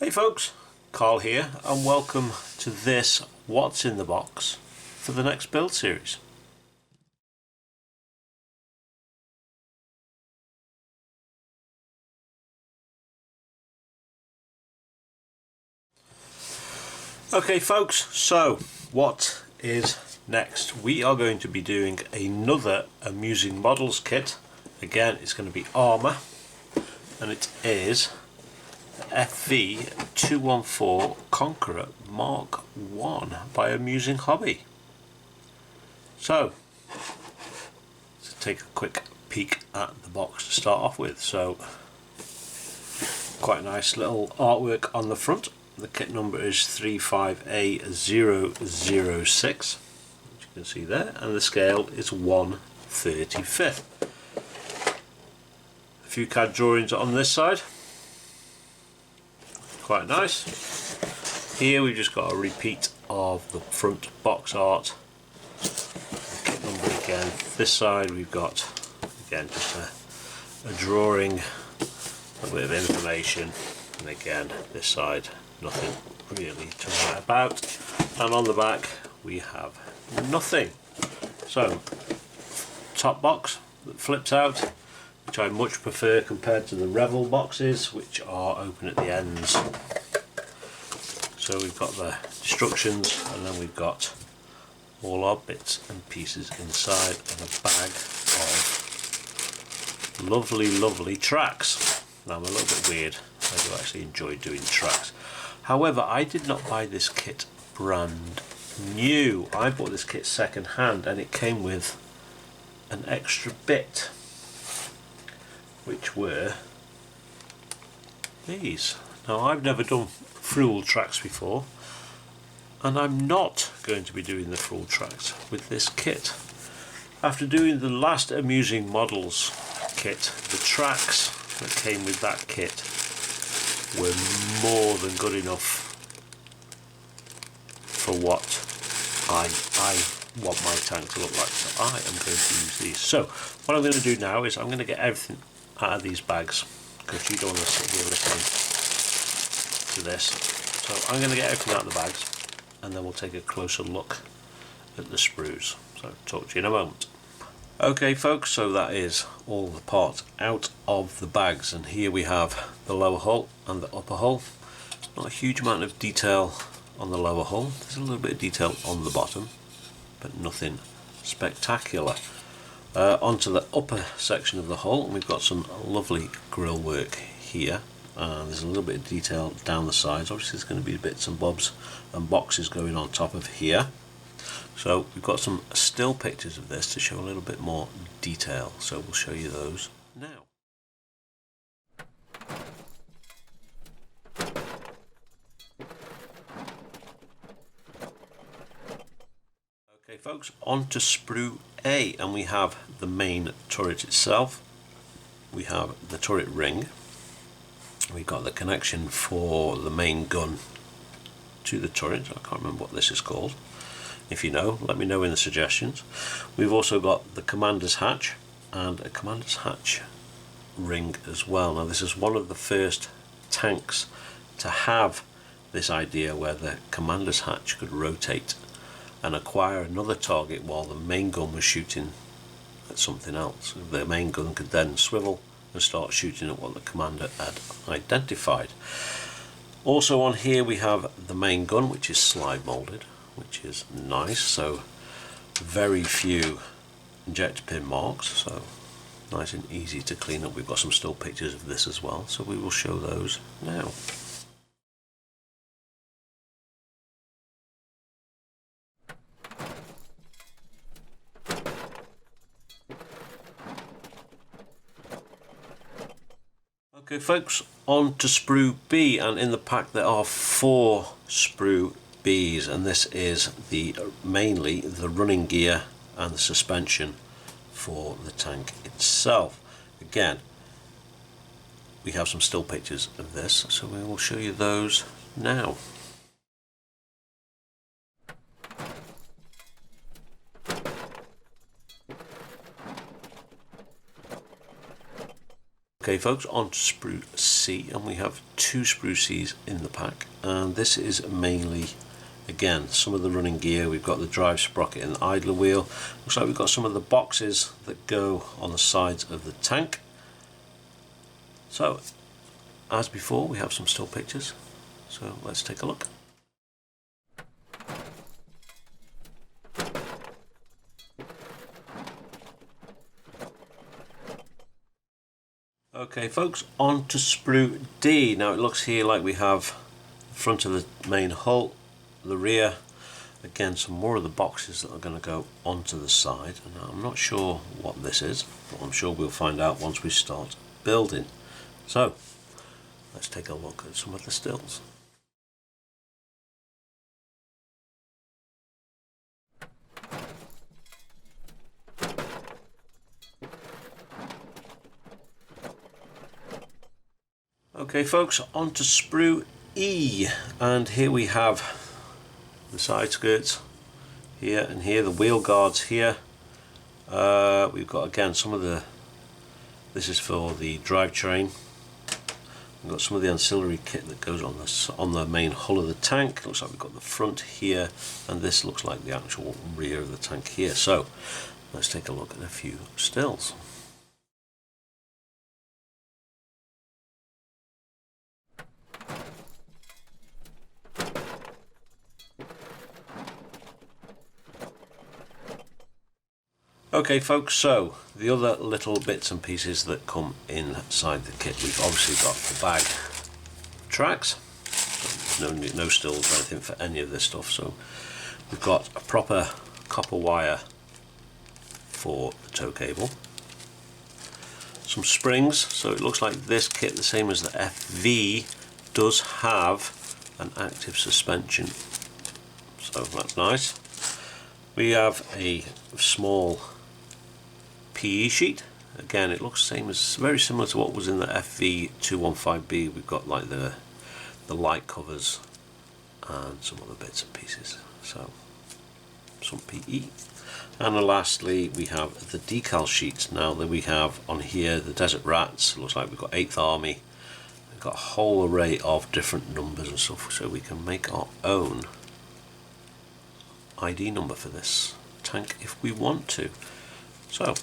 Hey folks, Carl here and welcome to this What's in the Box for the next build series. Okay folks, so what is next? We are going to be doing another Amusing Models kit. Again, it's going to be armour, and it is FV214 Conqueror Mark 1 by Amusing Hobby. So, let's take a quick peek at the box to start off with. So, quite a nice little artwork on the front. The kit number is 35A006, which you can see there, and the scale is 1/35. A few CAD drawings on this side. Quite nice. Here we've just got a repeat of the front box art. The kit number again. This side we've got again just a drawing, a bit of information, and again this side nothing really to write about. And on the back we have nothing. So top box that flips out, which I much prefer compared to the Revel boxes, which are open at the ends. So we've got the instructions, and then we've got all our bits and pieces inside, and a bag of lovely tracks. Now I'm a little bit weird, I do actually enjoy doing tracks. However, I did not buy this kit brand new. I bought this kit second hand, and it came with an extra bit, which were these. Now I've never done full tracks before, and I'm not going to be doing the full tracks with this kit. After doing the last Amusing Models kit, the tracks that came with that kit were more than good enough for what I want my tank to look like, so I am going to use these. So what I'm going to do now is I'm going to get everything out of these bags, because you don't want to sit here listening to this. So I'm going to get everything out of the bags, and then we'll take a closer look at the sprues. So talk to you in a moment. Okay folks, so that is all the parts out of the bags, and here we have the lower hull and the upper hull. Not a huge amount of detail on the lower hull, there's a little bit of detail on the bottom, but nothing spectacular. Onto the upper section of the hull, and we've got some lovely grille work here. There's a little bit of detail down the sides. Obviously there's going to be bits and bobs and boxes going on top of here. So we've got some still pictures of this to show a little bit more detail, so we'll show you those now. Okay folks, on to sprue A, and we have the main turret itself. We have the turret ring. We've got the connection for the main gun to the turret. I can't remember what this is called. If you know, let me know in the suggestions. We've also got the commander's hatch and a commander's hatch ring as well. Now this is one of the first tanks to have this idea where the commander's hatch could rotate and acquire another target while the main gun was shooting at something else. The main gun could then swivel and start shooting at what the commander had identified. Also on here we have the main gun, which is slide molded, which is nice. So very few injector pin marks, so nice and easy to clean up. We've got some still pictures of this as well, so we will show those now. Okay folks, on to sprue B, and in the pack there are 4 sprue Bs, and this is mainly the running gear and the suspension for the tank itself. Again, we have some still pictures of this, so we will show you those now. Okay folks, on to sprue C, and we have 2 sprue Cs in the pack, and this is mainly, again, some of the running gear. We've got the drive sprocket and the idler wheel. Looks like we've got some of the boxes that go on the sides of the tank. So, as before, we have some still pictures, so let's take a look. Okay folks, on to sprue D. Now it looks here like we have the front of the main hull, the rear, again some more of the boxes that are going to go onto the side, and I'm not sure what this is, but I'm sure we'll find out once we start building. So let's take a look at some of the stills. Okay folks, on to sprue E, and here we have the side skirts here and here, the wheel guards here. We've got again some of the, this is for the drivetrain. We've got some of the ancillary kit that goes on the main hull of the tank. Looks like we've got the front here, and this looks like the actual rear of the tank here. So let's take a look at a few stills. Okay folks, so the other little bits and pieces that come inside the kit, we've obviously got the bag tracks, so no stills or anything for any of this stuff. So we've got a proper copper wire for the tow cable, some springs, so it looks like this kit, the same as the FV, does have an active suspension, so that's nice. We have a small PE sheet. Again, it looks very similar to what was in the FV214B. We've got like the light covers and some other bits and pieces. So some PE. And lastly, we have the decal sheets. Now that we have on here the Desert Rats. It looks like we've got 8th Army. We've got a whole array of different numbers and stuff, so we can make our own ID number for this tank if we want to. So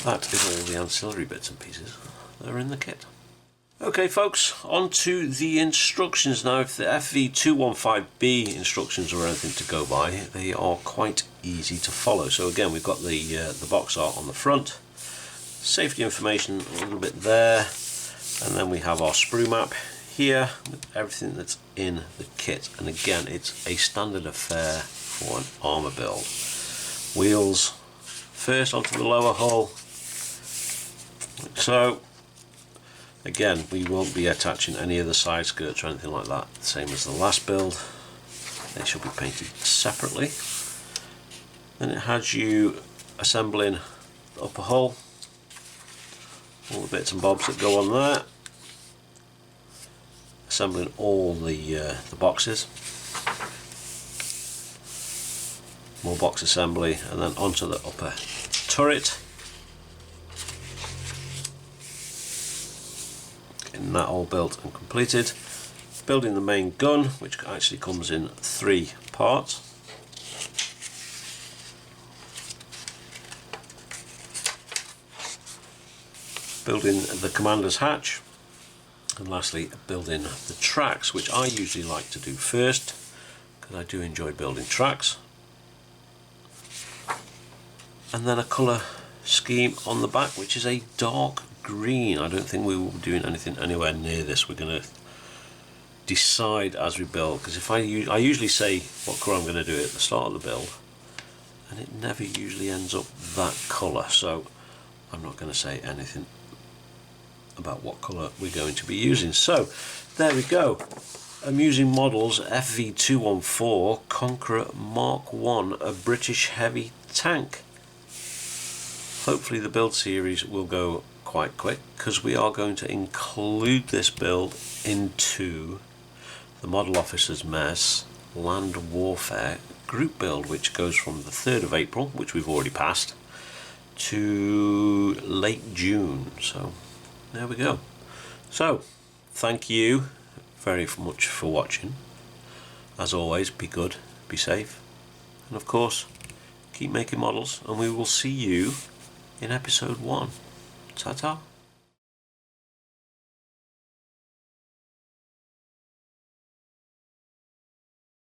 that is all the ancillary bits and pieces that are in the kit. Okay folks, on to the instructions now. If the FV215B instructions are anything to go by, they are quite easy to follow. So again, we've got the box art on the front, safety information a little bit there, and then we have our sprue map here with everything that's in the kit. And again, it's a standard affair for an armour build. Wheels first onto the lower hull. So again, we won't be attaching any of the side skirts or anything like that, same as the last build. They should be painted separately. Then it has you assembling the upper hull, all the bits and bobs that go on there, assembling all the boxes, more box assembly, and then onto the upper turret. Getting that all built and completed. Building the main gun, which actually comes in 3 parts. Building the commander's hatch, and lastly building the tracks, which I usually like to do first because I do enjoy building tracks. And then a colour scheme on the back, which is a dark green. I don't think we will be doing anything anywhere near this. We're going to decide as we build, because if I usually say what colour I'm going to do at the start of the build, and it never usually ends up that colour, so I'm not going to say anything about what colour we're going to be using. So there we go. Amusing Models FV214 Conqueror Mark 1, a British heavy tank. Hopefully the build series will go quite quick, because we are going to include this build into the Model Officers Mess Land Warfare group build, which goes from the 3rd of April, which we've already passed, to late June. So there we go. So thank you very much for watching. As always, be good, be safe, and of course keep making models, and we will see you in episode 1. Ta-ta.